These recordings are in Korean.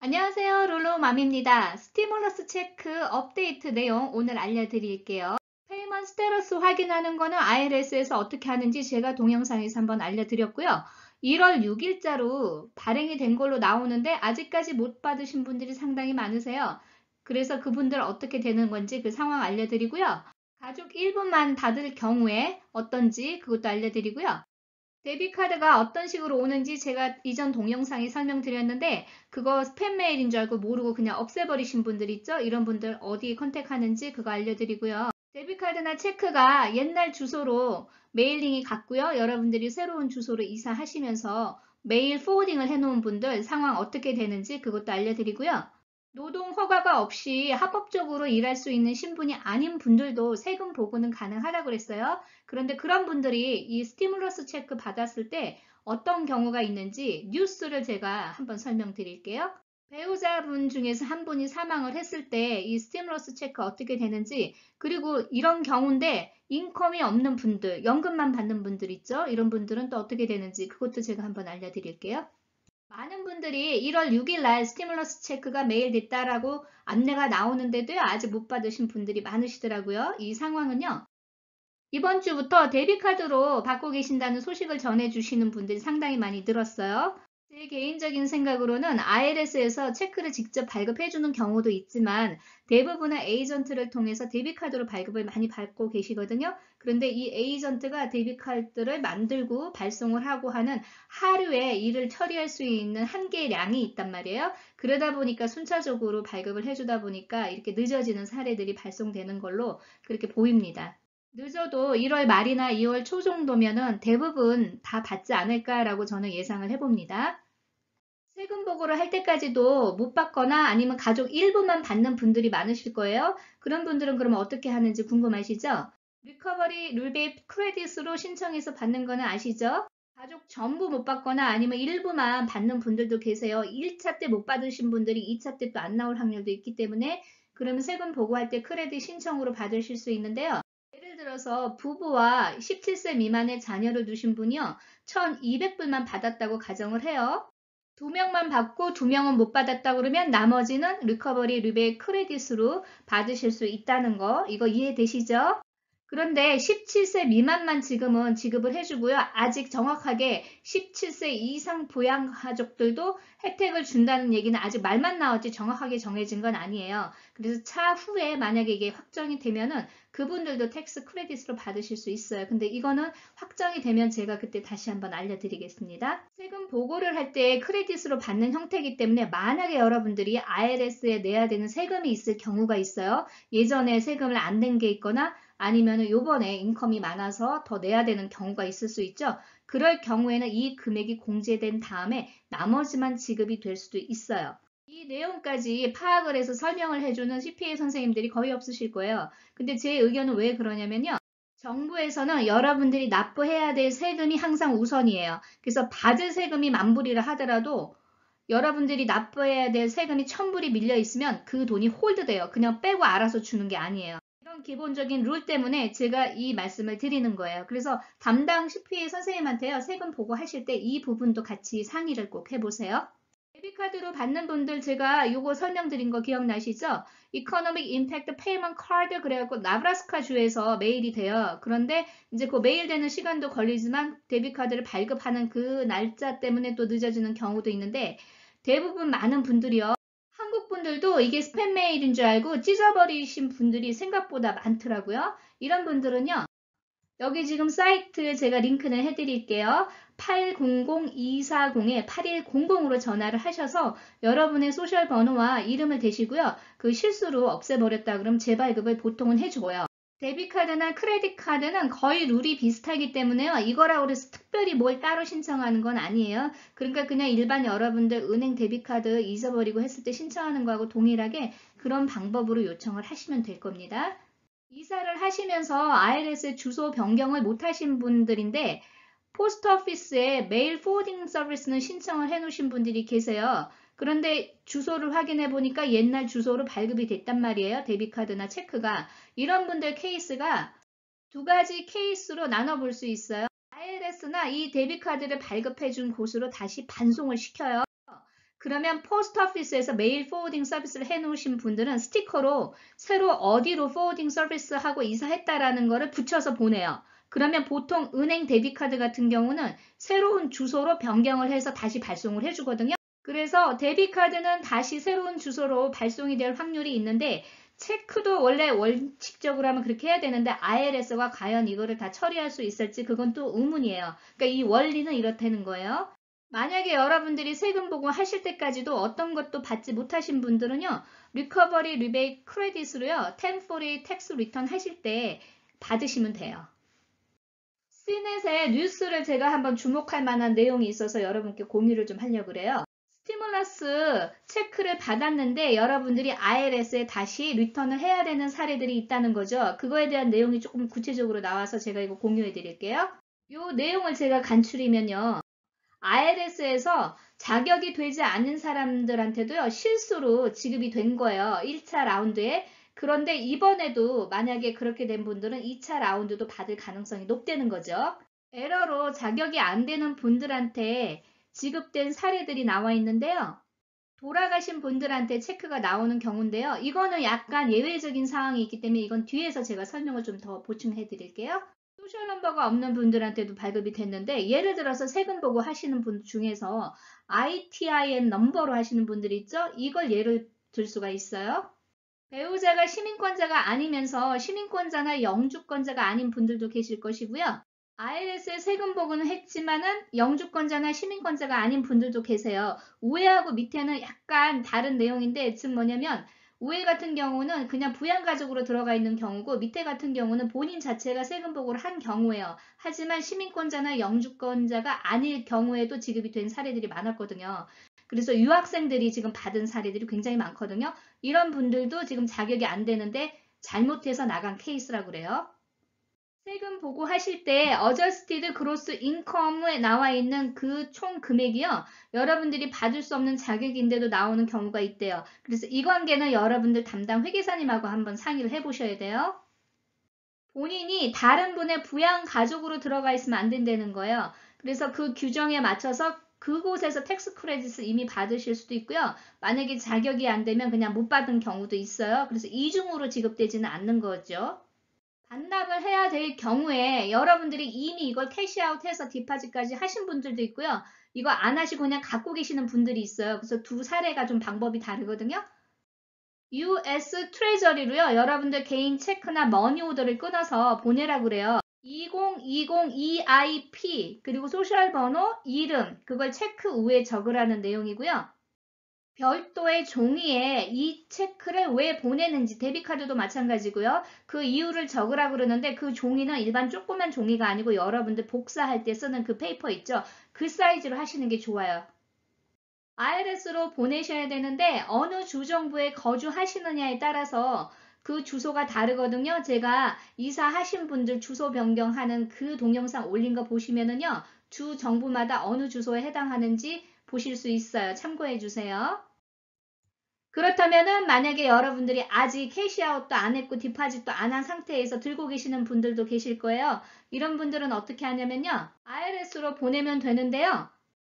안녕하세요. 룰루맘입니다. 스티뮬러스 체크 업데이트 내용 오늘 알려드릴게요. 페이먼 스테러스 확인하는 거는 IRS에서 어떻게 하는지 제가 동영상에서 한번 알려드렸고요. 1월 6일자로 발행이 된 걸로 나오는데 아직까지 못 받으신 분들이 상당히 많으세요. 그래서 그분들 어떻게 되는 건지 그 상황 알려드리고요. 가족 1분만 받을 경우에 어떤지 그것도 알려드리고요. 데비카드가 어떤 식으로 오는지 제가 이전 동영상에 설명드렸는데 그거 스팸 메일인 줄 알고 모르고 그냥 없애버리신 분들 있죠? 이런 분들 어디에 컨택하는지 그거 알려드리고요. 데비카드나 체크가 옛날 주소로 메일링이 갔고요. 여러분들이 새로운 주소로 이사하시면서 메일 포워딩을 해놓은 분들 상황 어떻게 되는지 그것도 알려드리고요. 노동 허가가 없이 합법적으로 일할 수 있는 신분이 아닌 분들도 세금 보고는 가능하다고 그랬어요. 그런데 그런 분들이 이 스티뮬러스 체크 받았을 때 어떤 경우가 있는지 뉴스를 제가 한번 설명드릴게요. 배우자분 중에서 한 분이 사망을 했을 때 이 스티뮬러스 체크 어떻게 되는지, 그리고 이런 경우인데 인컴이 없는 분들, 연금만 받는 분들 있죠? 이런 분들은 또 어떻게 되는지 그것도 제가 한번 알려드릴게요. 많은 분들이 1월 6일 날 스티뮬러스 체크가 메일됐다라고 안내가 나오는데도요, 아직 못 받으신 분들이 많으시더라고요. 이 상황은요, 이번 주부터 데비카드로 받고 계신다는 소식을 전해주시는 분들이 상당히 많이 늘었어요. 제 개인적인 생각으로는 IRS에서 체크를 직접 발급해주는 경우도 있지만 대부분은 에이전트를 통해서 데비카드로 발급을 많이 받고 계시거든요. 그런데 이 에이전트가 데비카드를 만들고 발송을 하고 하는 하루에 일을 처리할 수 있는 한계량이 있단 말이에요. 그러다 보니까 순차적으로 발급을 해주다 보니까 이렇게 늦어지는 사례들이 발송되는 걸로 그렇게 보입니다. 늦어도 1월 말이나 2월 초 정도면은 대부분 다 받지 않을까라고 저는 예상을 해봅니다. 세금 보고를 할 때까지도 못 받거나 아니면 가족 일부만 받는 분들이 많으실 거예요. 그런 분들은 그러면 어떻게 하는지 궁금하시죠? 리커버리 룰베이트 크레딧으로 신청해서 받는 거는 아시죠? 가족 전부 못 받거나 아니면 일부만 받는 분들도 계세요. 1차 때 못 받으신 분들이 2차 때 또 안 나올 확률도 있기 때문에 그러면 세금 보고할 때 크레딧 신청으로 받으실 수 있는데요. 예를 들어서 부부와 17세 미만의 자녀를 두신 분이요. 1,200불만 받았다고 가정을 해요. 두 명만 받고 두 명은 못 받았다 그러면 나머지는 리커버리 리베이 크레딧으로 받으실 수 있다는 거, 이거 이해되시죠? 그런데 17세 미만만 지금은 지급을 해주고요. 아직 정확하게 17세 이상 부양 가족들도 혜택을 준다는 얘기는 아직 말만 나왔지 정확하게 정해진 건 아니에요. 그래서 차후에 만약에 이게 확정이 되면은 그분들도 텍스 크레딧으로 받으실 수 있어요. 근데 이거는 확정이 되면 제가 그때 다시 한번 알려드리겠습니다. 세금 보고를 할 때 크레딧으로 받는 형태이기 때문에 만약에 여러분들이 IRS에 내야 되는 세금이 있을 경우가 있어요. 예전에 세금을 안 낸 게 있거나 아니면 요번에 인컴이 많아서 더 내야 되는 경우가 있을 수 있죠. 그럴 경우에는 이 금액이 공제된 다음에 나머지만 지급이 될 수도 있어요. 이 내용까지 파악을 해서 설명을 해주는 CPA 선생님들이 거의 없으실 거예요. 근데 제 의견은 왜 그러냐면요. 정부에서는 여러분들이 납부해야 될 세금이 항상 우선이에요. 그래서 받을 세금이 10,000불이라 하더라도 여러분들이 납부해야 될 세금이 1,000불이 밀려 있으면 그 돈이 홀드돼요. 그냥 빼고 알아서 주는 게 아니에요. 이런 기본적인 룰 때문에 제가 이 말씀을 드리는 거예요. 그래서 담당 CPA 선생님한테요. 세금 보고하실 때 이 부분도 같이 상의를 꼭 해보세요. 데비카드로 받는 분들 제가 요거 설명드린 거 기억나시죠? 이코노믹 임팩트 페이먼트 카드 그래갖고 나브라스카 주에서 메일이 돼요. 그런데 이제 그 메일 되는 시간도 걸리지만 데비카드를 발급하는 그 날짜 때문에 또 늦어지는 경우도 있는데 대부분 많은 분들이요. 한국 분들도 이게 스팸 메일인 줄 알고 찢어버리신 분들이 생각보다 많더라고요. 이런 분들은요. 여기 지금 사이트에 제가 링크는 해드릴게요. 800-240-8100으로 전화를 하셔서 여러분의 소셜 번호와 이름을 대시고요. 그 실수로 없애버렸다 그러면 재발급을 보통은 해줘요. 데비카드나 크레딧 카드는 거의 룰이 비슷하기 때문에요. 이거라고 해서 특별히 뭘 따로 신청하는 건 아니에요. 그러니까 그냥 일반 여러분들 은행 데비카드 잊어버리고 했을 때 신청하는 거하고 동일하게 그런 방법으로 요청을 하시면 될 겁니다. 이사를 하시면서 IRS 주소 변경을 못 하신 분들인데 포스트 오피스에 메일 포워딩 서비스는 신청을 해 놓으신 분들이 계세요. 그런데 주소를 확인해 보니까 옛날 주소로 발급이 됐단 말이에요. 데비카드나 체크가. 이런 분들 케이스가 두 가지 케이스로 나눠볼 수 있어요. IRS나 이 데비카드를 발급해 준 곳으로 다시 반송을 시켜요. 그러면 포스트오피스에서 메일 포워딩 서비스를 해놓으신 분들은 스티커로 새로 어디로 포워딩 서비스 하고 이사했다라는 거를 붙여서 보내요. 그러면 보통 은행 데비카드 같은 경우는 새로운 주소로 변경을 해서 다시 발송을 해주거든요. 그래서 데비카드는 다시 새로운 주소로 발송이 될 확률이 있는데 체크도 원래 원칙적으로 하면 그렇게 해야 되는데 IRS가 과연 이거를 다 처리할 수 있을지 그건 또 의문이에요. 그러니까 이 원리는 이렇다는 거예요. 만약에 여러분들이 세금 보고 하실 때까지도 어떤 것도 받지 못하신 분들은요. 리커버리 리베이트 크레딧으로요. 템포리 텍스 리턴 하실 때 받으시면 돼요. 시넷의 뉴스를 제가 한번 주목할 만한 내용이 있어서 여러분께 공유를 좀 하려고 그래요. 스티뮬러스 체크를 받았는데 여러분들이 IRS에 다시 리턴을 해야 되는 사례들이 있다는 거죠. 그거에 대한 내용이 조금 구체적으로 나와서 제가 이거 공유해 드릴게요. 이 내용을 제가 간추리면요. IRS에서 자격이 되지 않은 사람들한테도요, 실수로 지급이 된 거예요. 1차 라운드에. 그런데 이번에도 만약에 그렇게 된 분들은 2차 라운드도 받을 가능성이 높다는 거죠. 에러로 자격이 안 되는 분들한테 지급된 사례들이 나와 있는데요. 돌아가신 분들한테 체크가 나오는 경우인데요. 이거는 약간 예외적인 상황이 있기 때문에 이건 뒤에서 제가 설명을 좀 더 보충해 드릴게요. 소셜 넘버가 없는 분들한테도 발급이 됐는데 예를 들어서 세금 보고 하시는 분 중에서 ITIN 넘버로 하시는 분들이 있죠? 이걸 예를 들 수가 있어요. 배우자가 시민권자가 아니면서 시민권자나 영주권자가 아닌 분들도 계실 것이고요. IRS에 세금 보고는 했지만은 영주권자나 시민권자가 아닌 분들도 계세요. 우회하고 밑에는 약간 다른 내용인데 즉 뭐냐면 우회 같은 경우는 그냥 부양가족으로 들어가 있는 경우고 밑에 같은 경우는 본인 자체가 세금 보고를 한 경우예요. 하지만 시민권자나 영주권자가 아닐 경우에도 지급이 된 사례들이 많았거든요. 그래서 유학생들이 지금 받은 사례들이 굉장히 많거든요. 이런 분들도 지금 자격이 안 되는데 잘못해서 나간 케이스라고 그래요. 세금 보고하실 때 어저스티드 그로스 인컴에 나와 있는 그 총 금액이요. 여러분들이 받을 수 없는 자격인데도 나오는 경우가 있대요. 그래서 이 관계는 여러분들 담당 회계사님하고 한번 상의를 해보셔야 돼요. 본인이 다른 분의 부양 가족으로 들어가 있으면 안 된다는 거예요. 그래서 그 규정에 맞춰서 그곳에서 텍스 크레딧을 이미 받으실 수도 있고요. 만약에 자격이 안 되면 그냥 못 받은 경우도 있어요. 그래서 이중으로 지급되지는 않는 거죠. 반납을 해야 될 경우에 여러분들이 이미 이걸 캐시아웃해서 디파짓까지 하신 분들도 있고요. 이거 안 하시고 그냥 갖고 계시는 분들이 있어요. 그래서 두 사례가 좀 방법이 다르거든요. US 트레저리로요. 여러분들 개인 체크나 머니 오더를 끊어서 보내라고 그래요. 2020 EIP 그리고 소셜 번호, 이름 그걸 체크 우에 적으라는 내용이고요. 별도의 종이에 이 체크를 왜 보내는지 데비카드도 마찬가지고요. 그 이유를 적으라고 그러는데 그 종이는 일반 조그만 종이가 아니고 여러분들 복사할 때 쓰는 그 페이퍼 있죠. 그 사이즈로 하시는 게 좋아요. IRS로 보내셔야 되는데 어느 주정부에 거주하시느냐에 따라서 그 주소가 다르거든요. 제가 이사하신 분들 주소 변경하는 그 동영상 올린 거 보시면은요. 주 정부마다 어느 주소에 해당하는지 보실 수 있어요. 참고해 주세요. 그렇다면은 만약에 여러분들이 아직 캐시아웃도 안 했고 디파짓도 안 한 상태에서 들고 계시는 분들도 계실 거예요. 이런 분들은 어떻게 하냐면요. IRS로 보내면 되는데요.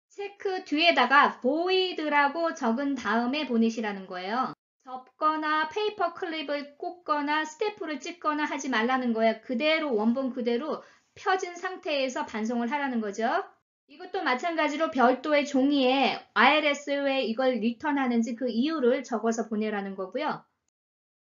체크 뒤에다가 void라고 적은 다음에 보내시라는 거예요. 접거나 페이퍼 클립을 꽂거나 스탬프를 찍거나 하지 말라는 거예요. 그대로 원본 그대로 펴진 상태에서 반송을 하라는 거죠. 이것도 마찬가지로 별도의 종이에 IRS에 이걸 리턴하는지 그 이유를 적어서 보내라는 거고요.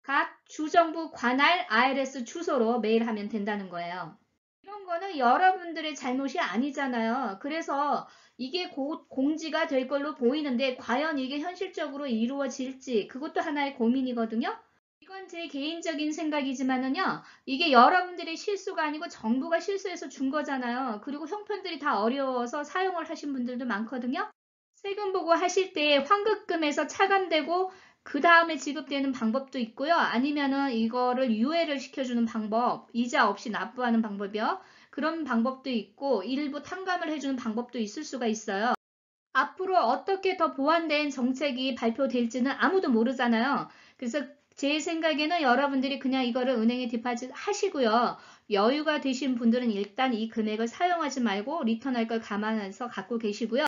각 주정부 관할 IRS 주소로 메일하면 된다는 거예요. 이런 거는 여러분들의 잘못이 아니잖아요. 그래서 이게 곧 공지가 될 걸로 보이는데 과연 이게 현실적으로 이루어질지 그것도 하나의 고민이거든요. 이건 제 개인적인 생각이지만은요. 이게 여러분들의 실수가 아니고 정부가 실수해서 준 거잖아요. 그리고 형편들이 다 어려워서 사용을 하신 분들도 많거든요. 세금 보고 하실 때 환급금에서 차감되고 그 다음에 지급되는 방법도 있고요. 아니면은 이거를 유예를 시켜주는 방법, 이자 없이 납부하는 방법이요. 그런 방법도 있고 일부 탕감을 해주는 방법도 있을 수가 있어요. 앞으로 어떻게 더 보완된 정책이 발표될지는 아무도 모르잖아요. 그래서 제 생각에는 여러분들이 그냥 이거를 은행에 디파짓 하시고요. 여유가 되신 분들은 일단 이 금액을 사용하지 말고 리턴할 걸 감안해서 갖고 계시고요.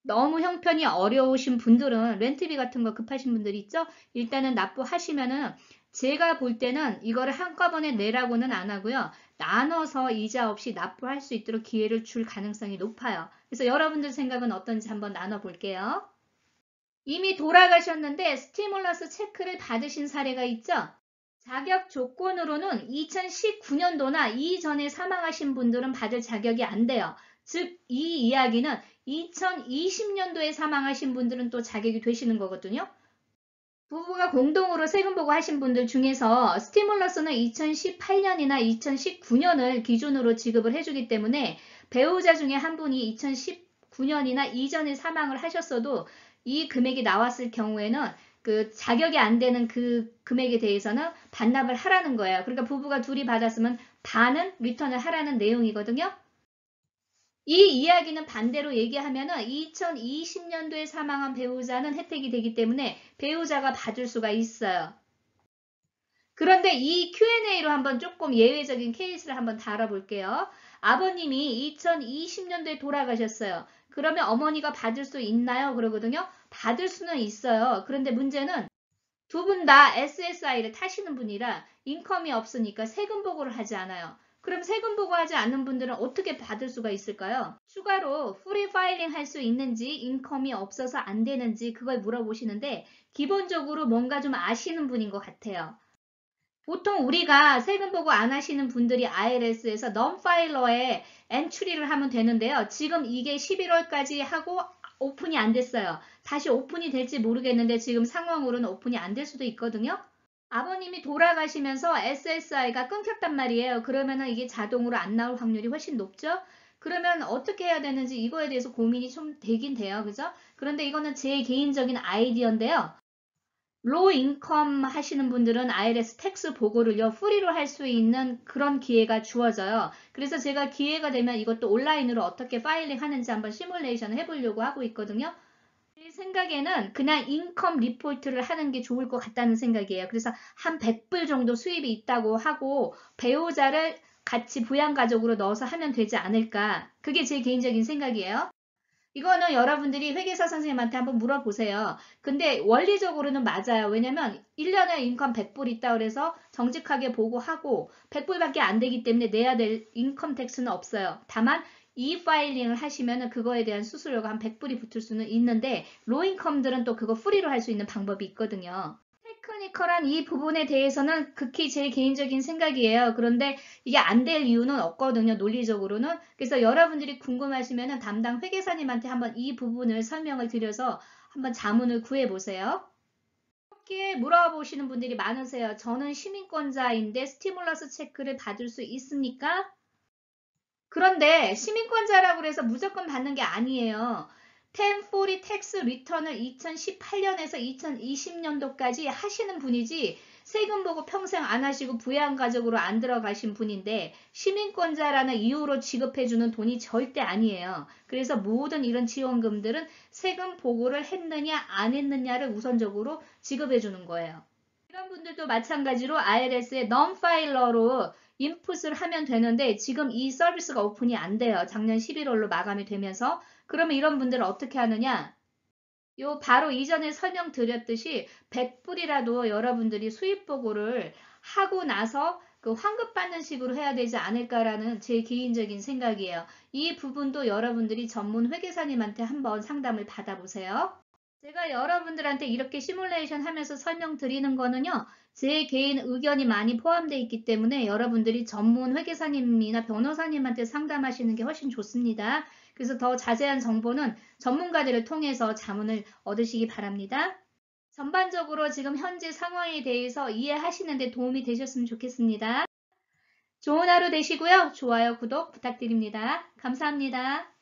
너무 형편이 어려우신 분들은 렌트비 같은 거 급하신 분들 있죠? 일단은 납부하시면은 제가 볼 때는 이거를 한꺼번에 내라고는 안 하고요. 나눠서 이자 없이 납부할 수 있도록 기회를 줄 가능성이 높아요. 그래서 여러분들 생각은 어떤지 한번 나눠볼게요. 이미 돌아가셨는데 스티뮬러스 체크를 받으신 사례가 있죠? 자격 조건으로는 2019년도나 이전에 사망하신 분들은 받을 자격이 안 돼요. 즉, 이 이야기는 2020년도에 사망하신 분들은 또 자격이 되시는 거거든요. 부부가 공동으로 세금 보고 하신 분들 중에서 스티뮬러스는 2018년이나 2019년을 기준으로 지급을 해주기 때문에 배우자 중에 한 분이 2019년이나 이전에 사망을 하셨어도 이 금액이 나왔을 경우에는 그 자격이 안 되는 그 금액에 대해서는 반납을 하라는 거예요. 그러니까 부부가 둘이 받았으면 반은 리턴을 하라는 내용이거든요. 이 이야기는 반대로 얘기하면은 2020년도에 사망한 배우자는 혜택이 되기 때문에 배우자가 받을 수가 있어요. 그런데 이 Q&A로 한번 조금 예외적인 케이스를 한번 다뤄볼게요. 아버님이 2020년도에 돌아가셨어요. 그러면 어머니가 받을 수 있나요? 그러거든요. 받을 수는 있어요. 그런데 문제는 두 분 다 SSI를 타시는 분이라 인컴이 없으니까 세금 보고를 하지 않아요. 그럼 세금 보고하지 않는 분들은 어떻게 받을 수가 있을까요? 추가로 프리 파일링 할 수 있는지 인컴이 없어서 안 되는지 그걸 물어보시는데 기본적으로 뭔가 좀 아시는 분인 것 같아요. 보통 우리가 세금 보고 안 하시는 분들이 IRS에서 non-filer에 엔트리를 하면 되는데요. 지금 이게 11월까지 하고 오픈이 안 됐어요. 다시 오픈이 될지 모르겠는데 지금 상황으로는 오픈이 안 될 수도 있거든요. 아버님이 돌아가시면서 SSI가 끊겼단 말이에요. 그러면은 이게 자동으로 안 나올 확률이 훨씬 높죠? 그러면 어떻게 해야 되는지 이거에 대해서 고민이 좀 되긴 돼요. 그죠? 그런데 이거는 제 개인적인 아이디어인데요. 로우 인컴 하시는 분들은 IRS 텍스 보고를요, 프리로 할 수 있는 그런 기회가 주어져요. 그래서 제가 기회가 되면 이것도 온라인으로 어떻게 파일링 하는지 한번 시뮬레이션을 해보려고 하고 있거든요. 제 생각에는 그냥 인컴 리포트를 하는 게 좋을 것 같다는 생각이에요. 그래서 한 100불 정도 수입이 있다고 하고 배우자를 같이 부양가족으로 넣어서 하면 되지 않을까. 그게 제 개인적인 생각이에요. 이거는 여러분들이 회계사 선생님한테 한번 물어보세요. 근데 원리적으로는 맞아요. 왜냐면 1년에 인컴 100불 있다 그래서 정직하게 보고하고 100불밖에 안 되기 때문에 내야 될 인컴 텍스는 없어요. 다만 파일링을 하시면 그거에 대한 수수료가 한 100불이 붙을 수는 있는데 로인컴들은 또 그거 프리로 할 수 있는 방법이 있거든요. 테크니컬한 이 부분에 대해서는 극히 제 개인적인 생각이에요. 그런데 이게 안 될 이유는 없거든요. 논리적으로는. 그래서 여러분들이 궁금하시면 담당 회계사님한테 한번 이 부분을 설명을 드려서 한번 자문을 구해보세요. 이렇게 물어보시는 분들이 많으세요. 저는 시민권자인데 스티뮬러스 체크를 받을 수 있습니까? 그런데 시민권자라고 해서 무조건 받는 게 아니에요. 1040 텍스 리턴을 2018년에서 2020년도까지 하시는 분이지 세금 보고 평생 안 하시고 부양가족으로 안 들어가신 분인데 시민권자라는 이유로 지급해주는 돈이 절대 아니에요. 그래서 모든 이런 지원금들은 세금 보고를 했느냐 안 했느냐를 우선적으로 지급해주는 거예요. 이런 분들도 마찬가지로 IRS의 non-filer로 인풋을 하면 되는데 지금 이 서비스가 오픈이 안 돼요. 작년 11월로 마감이 되면서. 그러면 이런 분들은 어떻게 하느냐? 요 바로 이전에 설명드렸듯이 100불이라도 여러분들이 수입 보고를 하고 나서 그 환급받는 식으로 해야 되지 않을까라는 제 개인적인 생각이에요. 이 부분도 여러분들이 전문 회계사님한테 한번 상담을 받아보세요. 제가 여러분들한테 이렇게 시뮬레이션 하면서 설명드리는 거는요. 제 개인 의견이 많이 포함되어 있기 때문에 여러분들이 전문 회계사님이나 변호사님한테 상담하시는 게 훨씬 좋습니다. 그래서 더 자세한 정보는 전문가들을 통해서 자문을 얻으시기 바랍니다. 전반적으로 지금 현재 상황에 대해서 이해하시는 데 도움이 되셨으면 좋겠습니다. 좋은 하루 되시고요. 좋아요, 구독 부탁드립니다. 감사합니다.